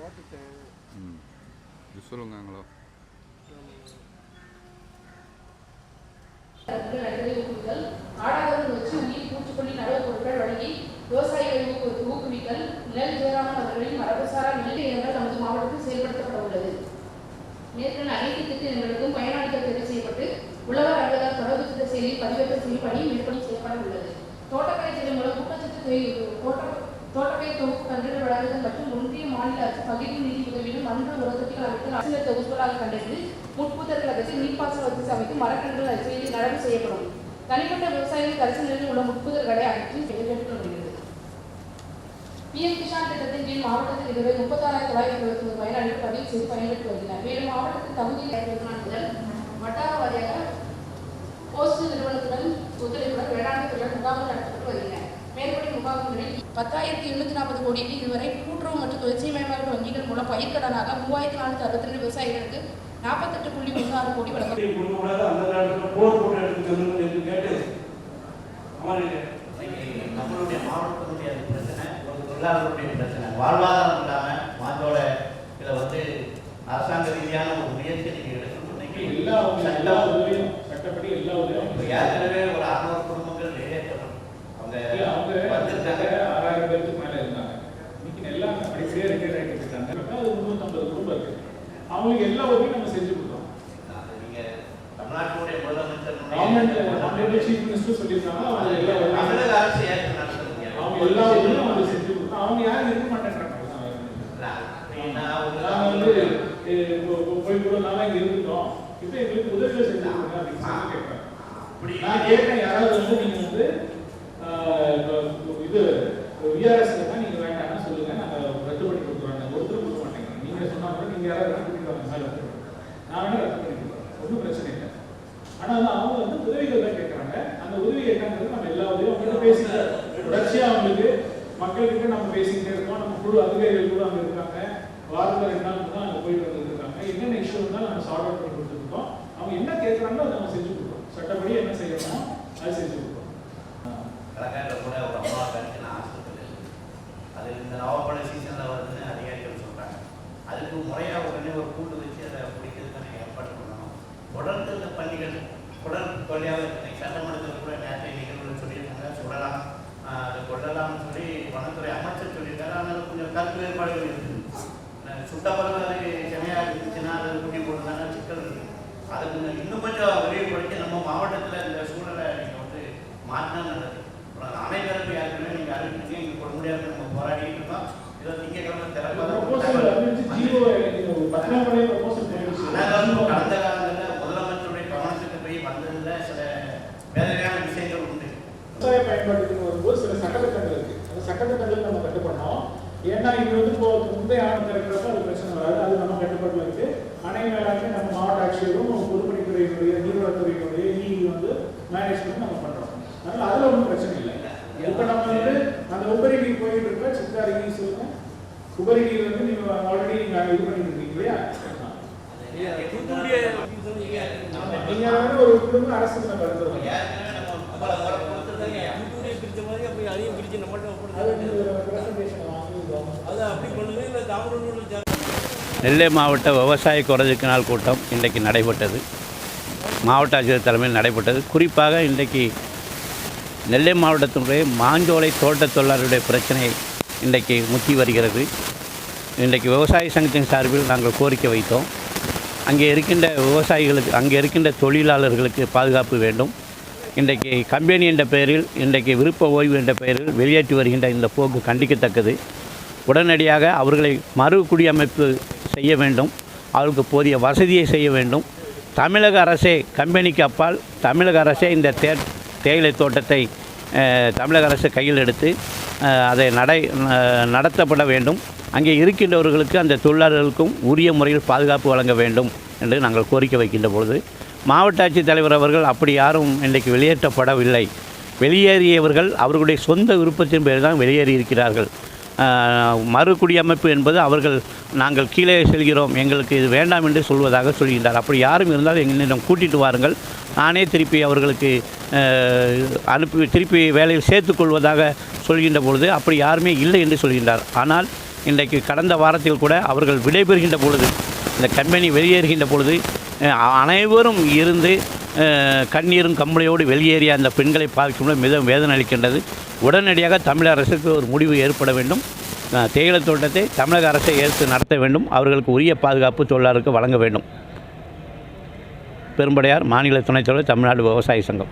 பார்த்துட்டேன். இது சொல்லுங்களோ. ஆடாதவர்கள் வச்சு உயிர் பூச்சிக்கொல்லி நடவு பொருட்கள் வழங்கி விவசாயிகளை ஊக்குவித்தல் நெல் ஜெயராமன் அவர்களின் மரபுசாரா நெல் இனங்கள் நமது மாவட்டத்தில் செயல்படுத்தப்பட உள்ளது. மேற்கொண்ட அனைத்து திட்டங்களுக்கும் பயனாளிகள் தெரிவு செய்யப்பட்டு உழவர் அலுவலர் தொடர்பு திட்ட செயலில் பதிவேற்றம் செய்யும் பணி மேற்கொண்டு செய்யப்பட உள்ளது. தோட்டக்கலை திட்டம் மூலம் ஊட்டச்சத்து தோட்டக்கலை தொகுப்பு கன்றுகள் வழங்குதல் மற்றும் ஒன்றிய மாநில அரசு பகிர்வு நிதி உதவியுடன் மன்ற உரத்தொட்டிகள் அமைத்தல் அரசியல் தொகுப்புகளாக கண்டறிந்து முட்புதர்கள் அகற்றி நீர்ப்பாசன வசதி அமைத்து மரக்கன்றுகள் அச்செய்தி நடவு செய்யப்படும். தனிப்பட்ட விவசாயிகள் கரிசல் நிலையில் உள்ள முட்புதர்களை அகற்றி செயல்படுத்தப்படுகிறது. PM கிஷான் திட்டத்தின் கீழ் மாவட்டத்தில் இதுவரை 36,921 பயனாளிகள் பதிவு செய்து பயன்பெற்று வருகின்றனர். மேலும் மாவட்டத்தில் தகுதியில் முதல் வட்டார வாரியாக போஸ்ட் நிறுவனத்துடன் ஒத்துழைப்புடன் வேளாண் துறை முகாம்கள் நடத்தப்பட்டு வருகின்றன. மேற்படி முகாம்களில் 10,840 கோடிக்கு இதுவரை கூட்டுறவு மற்றும் தொழிற்சயமயமாக்கல் வங்கிகள் மூலம் பயிர்க்கடனாக 3,462 விவசாயிகளுக்கு 48.16 கோடி வழங்கப்படும். நம்மளுடைய மாவட்டத்தினுடைய பிரச்சனை ஒரு தொழிலாளர்களுடைய பிரச்சனை, வாழ்வாதாரம் இல்லாமல் மாந்தோட இதில் வந்து அரசாங்க ரீதியான ஒரு முயற்சி நீங்கள் எடுத்துக்கொண்டீங்க. எல்லா உதவியும் சட்டப்படி எல்லா உதவியும் இப்போ ஏற்கனவே ஒரு 600 குடும்பங்கள் வெளியேற்றணும். அவங்க வந்துருக்காங்க, 6,000 பேருக்கு மேலே இருந்தாங்க. இன்னைக்கு எல்லாம் படிப்படியே ரிட்டையர் ஆகிட்டு இருக்காங்க. அது 350 குடும்பம் இருக்கு. அவங்களுக்கு எல்லா உதவியும் நம்ம செஞ்சு கொடுத்தோம். நீங்கள் தமிழ்நாட்டுடைய முதலமைச்சர் சீஃப் மினிஸ்டர் சொல்லியிருக்காங்க. தமிழக அரசு ஏற்க அவங்க எல்லா உதவியும் அவங்க செஞ்சு கொடுத்தோம். அவங்க யாரும் இருக்க மாட்டேங்கிறாங்க. போய் கூட நாங்கள் இங்கே இருந்துட்டோம், இப்போ எங்களுக்கு உதவிகள் செஞ்சு கொடுங்க அப்படின்னு சொல்லி கேட்குறாங்க. நான் கேட்டேன், யாராவது வந்து நீங்கள் வந்து இது விஆர்எஸ் தான் நீங்கள் வேண்டாம்னு சொல்லுங்க, நாங்கள் ரத்து பண்ணி கொடுக்குறோம். ஒருத்தர் கொடுக்க மாட்டேங்கிறாங்க. நீங்கள் சொன்னால் கூட நீங்கள் யாராவது ரத்து பண்ணிட்டு மேலே நான் வேணா ரத்து பண்ணி கொடுக்குறேன், ஒன்றும் பிரச்சனை இல்லை. ஆனால் அவங்க வந்து உதவிகள் தான் கேட்குறாங்க. அந்த உதவி என்னங்கிறது நம்ம எல்லா உதவியும் அவங்கள்ட்ட பேசிட்டு தொடர்ச்சியாக அவங்களுக்கு மக்கள்கிட்ட நம்ம பேசிக்கிட்டே இருக்கோம். நம்ம குழு அதிகாரிகள் கூட அங்கே இருக்காங்க. வாரத்தில் 2 நாள் தான் அங்கே போயிட்டு வந்துருக்காங்க. என்னென்ன இஷ்யூ இருந்தாலும் நம்ம சால்வ் அவுட் பண்ணி கொடுத்துருக்கோம். அவங்க என்ன கேட்குறாங்களோ அதை நம்ம செஞ்சு கொடுக்குறோம். சட்டப்படி என்ன செய்யணுமோ அதை செஞ்சு கொடுக்குறோம். கலக்காட்டில் கூட ஒரு அம்மா கணிச்சு நான் ஆஸ்பத்திரி அது இந்த நவம்பர் சீசனில் வருதுன்னு அதிகாரிகள் சொல்கிறாங்க. அதுக்கு முறையாக உடனே ஒரு கூண்டு வச்சு அதை பிடிக்கிறதுக்கான ஏற்பாடு பண்ணணும். தொடர்ந்து இந்த பள்ளிகள் தொடர் தொழிலாக இருக்குது. சட்டமன்றத்தில் கூட நேற்றைய நிகழ்வுகள் சொல்லியிருக்காங்க, சுடலாம் அதை கொள்ளலாம்னு சொல்லி வனத்துறை அமைச்சர் சொல்லியிருக்காரு. ஆனால் கொஞ்சம் கருத்து வேறுபாடுகள் இருக்குது. சுட்டப்பறவை அது செமையாக இருந்துச்சுன்னா அதை குட்டி போட்டுருந்தாங்க, சிக்கல் இருக்குது. அதை கொஞ்சம் இன்னும் கொஞ்சம் விரைவுபடுத்தி நம்ம மாவட்டத்தில் இந்த சூழலை நீங்கள் வந்து மாற்றினா நல்லது. அனைவருக்கும் யாருக்குமே நீங்கள் அறிவிச்சு இங்கே போட முடியாது, நம்ம போராடிட்டு இருக்கோம். இதை திங்கக்கிழமை கடந்த காலங்களில் முதலமைச்சருடைய கவனத்துக்கு போய் வந்ததில் சில வேதனையான விஷயங்கள் உண்டு. விவசாய பயன்பாட்டுக்கு வரும்போது சில சட்டத்திட்டங்கள் இருக்கு. அந்த சட்டத்திட்டங்கள் நம்ம கட்டுப்படணும். ஏன்னா இது வந்து இப்போ முந்தைய ஆண்டு திறக்கிறப்ப அது பிரச்சனை வராது. அது நம்ம கட்டுப்பாட்டில் இருக்கு. அணை மேலாண்மை நம்ம மாவட்ட ஆட்சியரும் பொதுப்பணித்துறையினுடைய நீர்வளத்துறையினுடைய வந்து மேனேஜ் பண்ணி நம்ம பண்றோம். அதனால அதுல ஒன்றும் பிரச்சனை இல்லை. இப்போ நம்ம வந்து அந்த உபரி நீர் போயிட்டு இருக்க சித்தாரி நீர் சொல்லுங்க. உபரி நீர் வந்து நீங்க ஆல்ரெடி நீங்க இது பண்ணிட்டு இருக்கீங்க இல்லையா? நீங்க வந்து ஒரு குடும்ப அரசு நம்ம எடுத்துருவோம். நெல்லை மாவட்ட விவசாய குறைதீர்க்கும் நாள் கூட்டம் இன்றைக்கு நடைபெற்றது. மாவட்ட ஆட்சியர் தலைமையில் நடைபெற்றது. குறிப்பாக இன்றைக்கு நெல்லை மாவட்டத்தினுடைய மாஞ்சோலை தோட்ட தொழிலாளருடைய பிரச்சனை இன்றைக்கு முத்தி வருகிறது. இன்றைக்கு விவசாய சங்கத்தின் சார்பில் நாங்கள் கோரிக்கை வைத்தோம். அங்கே இருக்கின்ற விவசாயிகளுக்கு, அங்கே இருக்கின்ற தொழிலாளர்களுக்கு பாதுகாப்பு வேண்டும். இன்றைக்கு கம்பெனி என்ற பெயரில், இன்றைக்கு விருப்ப ஓய்வு என்ற பெயரில் வெளியேற்றி வருகின்ற இந்த போக்கு கண்டிக்கத்தக்கது. உடனடியாக அவர்களை மறு குடியமைப்பு செய்ய வேண்டும். அவர்களுக்கு போதிய வசதியை செய்ய வேண்டும். தமிழக அரசே, கம்பெனிக்கு அப்பால் தமிழக அரசே இந்த தேயிலை தோட்டத்தை தமிழக அரசு கையில் எடுத்து அதை நடத்தப்பட வேண்டும். அங்கே இருக்கின்றவர்களுக்கு, அந்த தொழிலாளர்களுக்கும் உரிய முறையில் பாதுகாப்பு வழங்க வேண்டும் என்று நாங்கள் கோரிக்கை வைக்கின்ற பொழுது, மாவட்ட ஆட்சித்தலைவர் அவர்கள் அப்படி யாரும் இன்றைக்கு வெளியேற்றப்படவில்லை. வெளியேறியவர்கள் அவர்களுடைய சொந்த விருப்பத்தின் பேர் தான் வெளியேறியிருக்கிறார்கள். மறு குடியமைப்பு என்பது அவர்கள் நாங்கள் கீழே செல்கிறோம், எங்களுக்கு இது வேண்டாம் என்று சொல்வதாக சொல்கின்றார். அப்படி யாரும் இருந்தால் எங்களிடம் கூட்டிட்டு வாருங்கள், நானே திருப்பி அவர்களுக்கு திருப்பி வேலையில் சேர்த்துக்கொள்வதாக சொல்கின்ற பொழுது அப்படி யாருமே இல்லை என்று சொல்கின்றார். ஆனால் இன்றைக்கு கடந்த வாரத்தில் கூட அவர்கள் விடைபெறுகின்ற பொழுது, இந்த கம்பெனி வெளியேறுகின்ற பொழுது அனைவரும் இருந்து கண்ணீரும் கம்பளையோடு வெளியேறிய அந்த பெண்களை பார்க்கும்போது மிகவும் வேதனை அளிக்கின்றது. உடனடியாக தமிழக அரசுக்கு ஒரு முடிவு ஏற்பட வேண்டும். தேயிலை தோட்டத்தை தமிழக அரசை ஏற்று நடத்த வேண்டும். அவர்களுக்கு உரிய பாதுகாப்பு தொழிலாளருக்கு வழங்க வேண்டும். பெரும்படையார், மாநில துணைத் தலைவர், தமிழ்நாடு விவசாய சங்கம்.